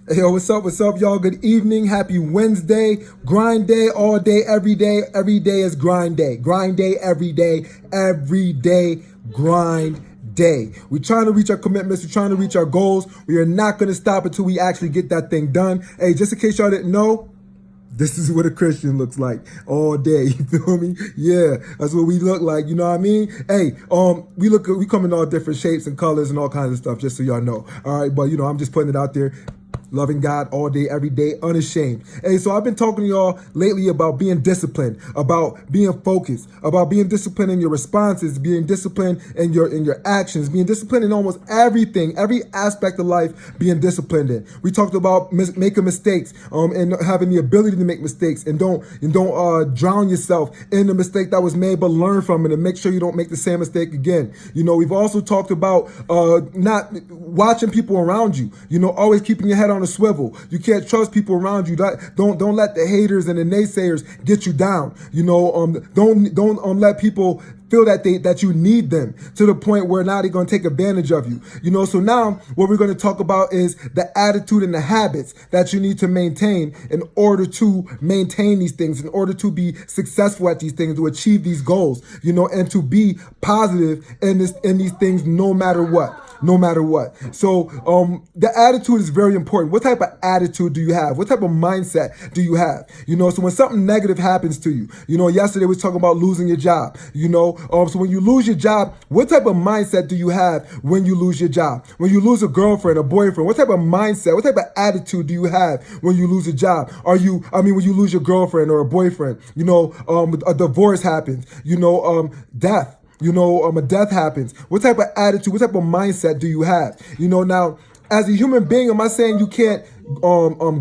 Hey, yo, what's up, y'all? Good evening. Happy Wednesday. Grind day, all day, every day. Every day is grind day. Grind day, every day, grind day. We're trying to reach our commitments. We're trying to reach our goals. We are not going to stop until we actually get that thing done. Hey, just in case y'all didn't know, this is what a Christian looks like all day. You feel me? Yeah, that's what we look like. You know what I mean? Hey, we come in all different shapes and colors and all kinds of stuff, just so y'all know. All right, but I'm just putting it out there. Loving God all day, every day, unashamed. Hey, so I've been talking to y'all lately about being disciplined, about being focused, about being disciplined in your responses, being disciplined in your actions, being disciplined in almost everything, every aspect of life, being disciplined in. We talked about making mistakes, and having the ability to make mistakes, and don't drown yourself in the mistake that was made, but learn from it and make sure you don't make the same mistake again. We've also talked about not watching people around you. Always keeping your head on a swivel. You can't trust people around you. Don't let the haters and the naysayers get you down. Don't let people feel that you need them to the point where now they're going to take advantage of you. So now what we're going to talk about is the attitude and the habits that you need to maintain in order to maintain these things, in order to be successful at these things, to achieve these goals, and to be positive in these things no matter what. No matter what. So the attitude is very important. What type of attitude do you have? What type of mindset do you have? So when something negative happens to you, yesterday we was talking about losing your job, so when you lose your job, what type of mindset do you have when you lose your job? When you lose a girlfriend, a boyfriend, what type of mindset, what type of attitude do you have when you lose a job? When you lose your girlfriend or a boyfriend, a divorce happens, death. A death happens. What type of attitude, what type of mindset do you have? Now, as a human being, am I saying you can't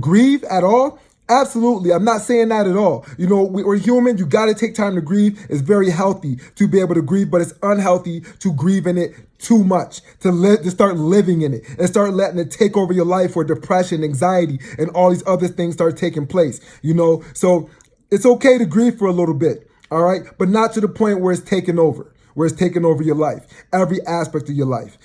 grieve at all? Absolutely. I'm not saying that at all. We're human. You got to take time to grieve. It's very healthy to be able to grieve, but it's unhealthy to grieve in it too much, to start living in it and start letting it take over your life, where depression, anxiety, and all these other things start taking place. So it's okay to grieve for a little bit. All right. But not to the point where it's taking over. Where it's taking over your life, every aspect of your life,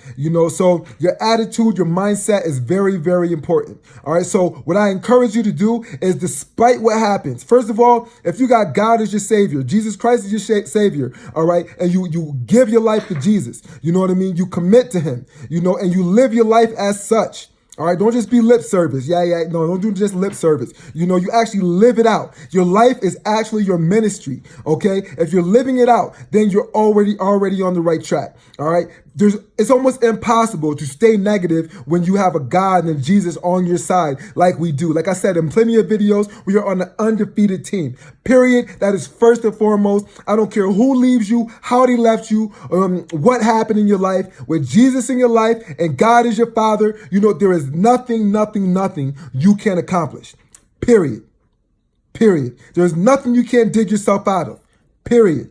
so your attitude, your mindset is very, very important. All right. So what I encourage you to do is, despite what happens, first of all, if you got God as your savior, Jesus Christ is your savior. All right. And you give your life to Jesus, you know what I mean? You commit to him, and you live your life as such. All right, don't just be lip service. No, don't do just lip service. You actually live it out. Your life is actually your ministry, okay? If you're living it out, then you're already on the right track, all right? It's almost impossible to stay negative when you have a God and Jesus on your side like we do. Like I said in plenty of videos, we are on an undefeated team, period. That is first and foremost. I don't care who leaves you, how they left you, what happened in your life. With Jesus in your life and God is your father, there is nothing you can accomplish, period. There's nothing you can't dig yourself out of, period.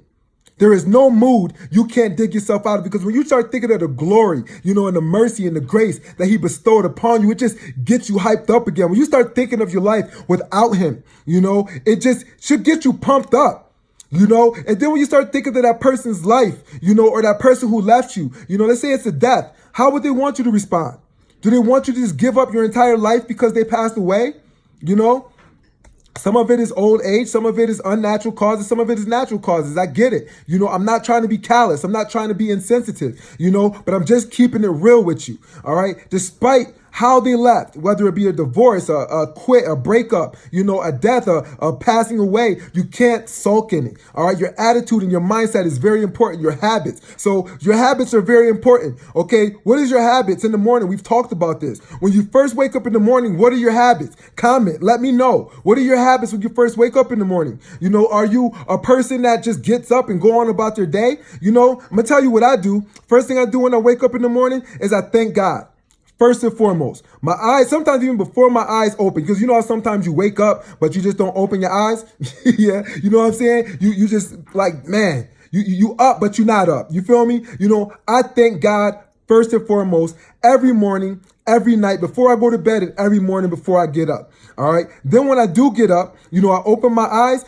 There is no mood you can't dig yourself out of, because when you start thinking of the glory, and the mercy and the grace that he bestowed upon you, it just gets you hyped up again. When you start thinking of your life without him, it just should get you pumped up, and then when you start thinking of that person's life, or that person who left you, let's say it's a death, how would they want you to respond? Do they want you to just give up your entire life because they passed away? Some of it is old age, some of it is unnatural causes, some of it is natural causes. I get it. I'm not trying to be callous. I'm not trying to be insensitive, but I'm just keeping it real with you. All right. Despite how they left, whether it be a divorce, a quit, a breakup, a death, a passing away, you can't sulk in it. All right. Your attitude and your mindset is very important. Your habits. So your habits are very important. Okay. What is your habits in the morning? We've talked about this. When you first wake up in the morning, what are your habits? Comment. Let me know. What are your habits when you first wake up in the morning? Are you a person that just gets up and go on about their day? I'm going to tell you what I do. First thing I do when I wake up in the morning is I thank God. First and foremost, my eyes, sometimes even before my eyes open, because how sometimes you wake up, but you just don't open your eyes. Yeah. You know what I'm saying? You just like, man, you up, but you're not up. You feel me? I thank God first and foremost every morning, every night, before I go to bed, and every morning before I get up. All right. Then when I do get up, I open my eyes,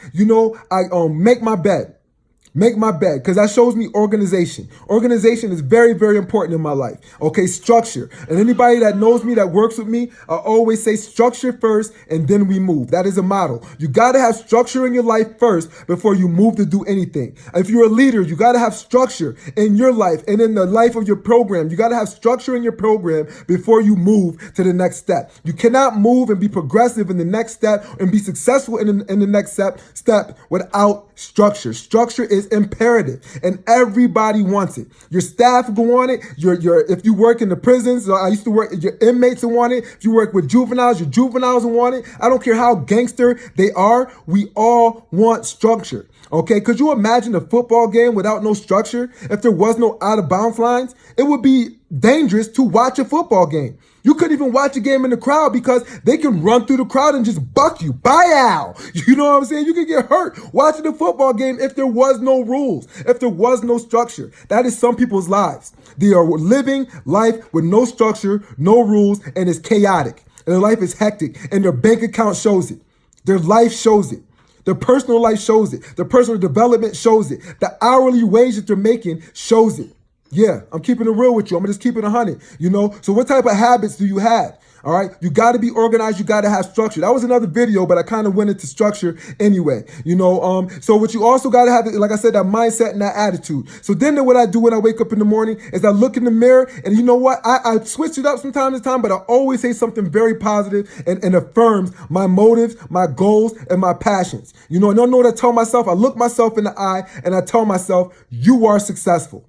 I make my bed. Make my bed, because that shows me organization. Organization is very, very important in my life. Okay, structure. And anybody that knows me, that works with me, I always say structure first and then we move. That is a model. You got to have structure in your life first before you move to do anything. If you're a leader, you got to have structure in your life and in the life of your program. You got to have structure in your program before you move to the next step. You cannot move and be progressive in the next step and be successful in the next step without structure. Structure is imperative and everybody wants it. Your staff will want it. If you work in the prisons, I used to work, your inmates will want it. If you work with juveniles, your juveniles will want it. I don't care how gangster they are. We all want structure. Okay, could you imagine a football game without no structure? If there was no out of bounds lines, it would be dangerous to watch a football game. You couldn't even watch a game in the crowd because they can run through the crowd and just buck you. Bye, you know what I'm saying? You can get hurt watching a football game if there was no rules, if there was no structure. That is some people's lives. They are living life with no structure, no rules, and it's chaotic. And their life is hectic, and their bank account shows it. Their life shows it. Their personal life shows it. Their personal development shows it. The hourly wage that they're making shows it. Yeah, I'm keeping it real with you. I'm just keeping it 100, you know? So what type of habits do you have? All right, you got to be organized. You got to have structure. That was another video, but I kind of went into structure anyway, you know. So what you also got to have, like I said, that mindset and that attitude. So then what I do when I wake up in the morning is I look in the mirror, and you know what? I switch it up from time to time, but I always say something very positive and affirms my motives, my goals, and my passions. You know, and I know what I tell myself. I look myself in the eye and I tell myself, you are successful.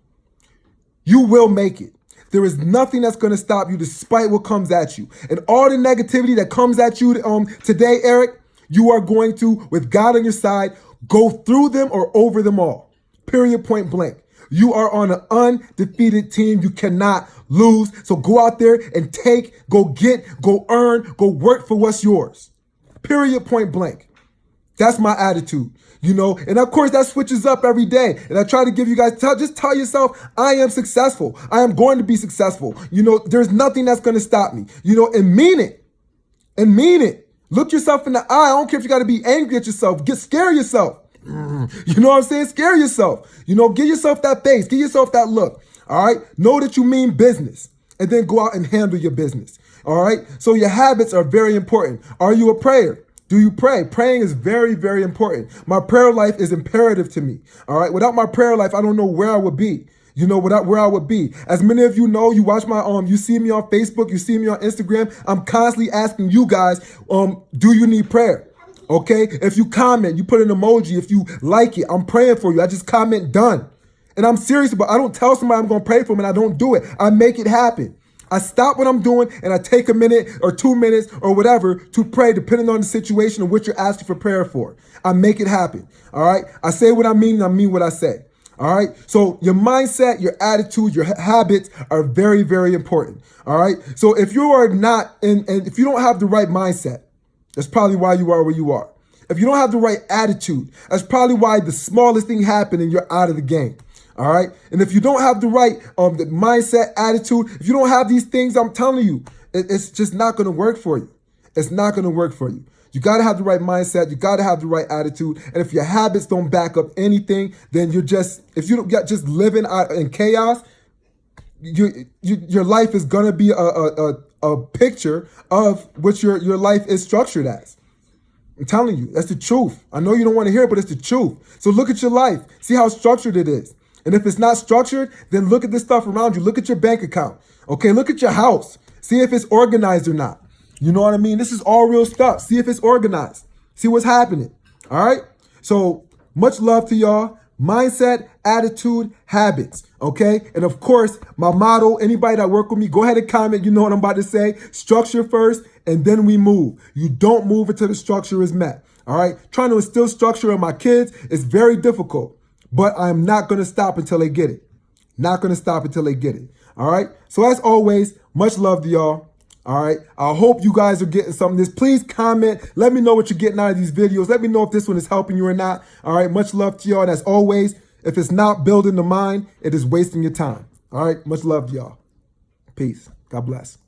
You will make it. There is nothing that's going to stop you despite what comes at you. And all the negativity that comes at you today, Eric, you are going to, with God on your side, go through them or over them all. Period, point blank. You are on an undefeated team. You cannot lose. So go out there and go get, go earn, go work for what's yours. Period, point blank. That's my attitude, you know, and of course that switches up every day. And I try to give you guys, just tell yourself, I am successful. I am going to be successful. You know, there's nothing that's going to stop me, you know, and mean it. And mean it. Look yourself in the eye. I don't care if you got to be angry at yourself. Scare yourself. You know what I'm saying? Scare yourself. You know, give yourself that face. Give yourself that look. All right. Know that you mean business and then go out and handle your business. All right. So your habits are very important. Are you a prayer? Do you pray? Praying is very, very important. My prayer life is imperative to me. All right. Without my prayer life, I don't know where I would be. You know, without where I would be. As many of you know, you watch my you see me on Facebook, you see me on Instagram. I'm constantly asking you guys, do you need prayer? Okay. If you comment, you put an emoji. If you like it, I'm praying for you. I just comment done. And I'm serious about it. I don't tell somebody I'm going to pray for them and I don't do it. I make it happen. I stop what I'm doing and I take a minute or 2 minutes or whatever to pray, depending on the situation and what you're asking for prayer for. I make it happen. All right. I say what I mean and I mean what I say. All right. So your mindset, your attitude, your habits are very, very important. All right. So if you are not and if you don't have the right mindset, that's probably why you are where you are. If you don't have the right attitude, that's probably why the smallest thing happened and you're out of the game. All right. And if you don't have the right the mindset, attitude, if you don't have these things, I'm telling you, it's just not going to work for you. It's not going to work for you. You got to have the right mindset. You got to have the right attitude. And if your habits don't back up anything, then if you don't get just living out in chaos, your life is going to be a picture of what your life is structured as. I'm telling you, that's the truth. I know you don't want to hear it, but it's the truth. So look at your life. See how structured it is. And if it's not structured, then look at this stuff around you. Look at your bank account. Okay, look at your house. See if it's organized or not. You know what I mean? This is all real stuff. See if it's organized. See what's happening. All right? So much love to y'all. Mindset, attitude, habits. Okay? And of course, my motto, anybody that work with me, go ahead and comment. You know what I'm about to say. Structure first, and then we move. You don't move until the structure is met. All right? Trying to instill structure in my kids is very difficult. But I'm not going to stop until they get it. Not going to stop until they get it. All right. So as always, much love to y'all. All right. I hope you guys are getting some of this. Please comment. Let me know what you're getting out of these videos. Let me know if this one is helping you or not. All right. Much love to y'all. And as always, if it's not building the mind, it is wasting your time. All right. Much love to y'all. Peace. God bless.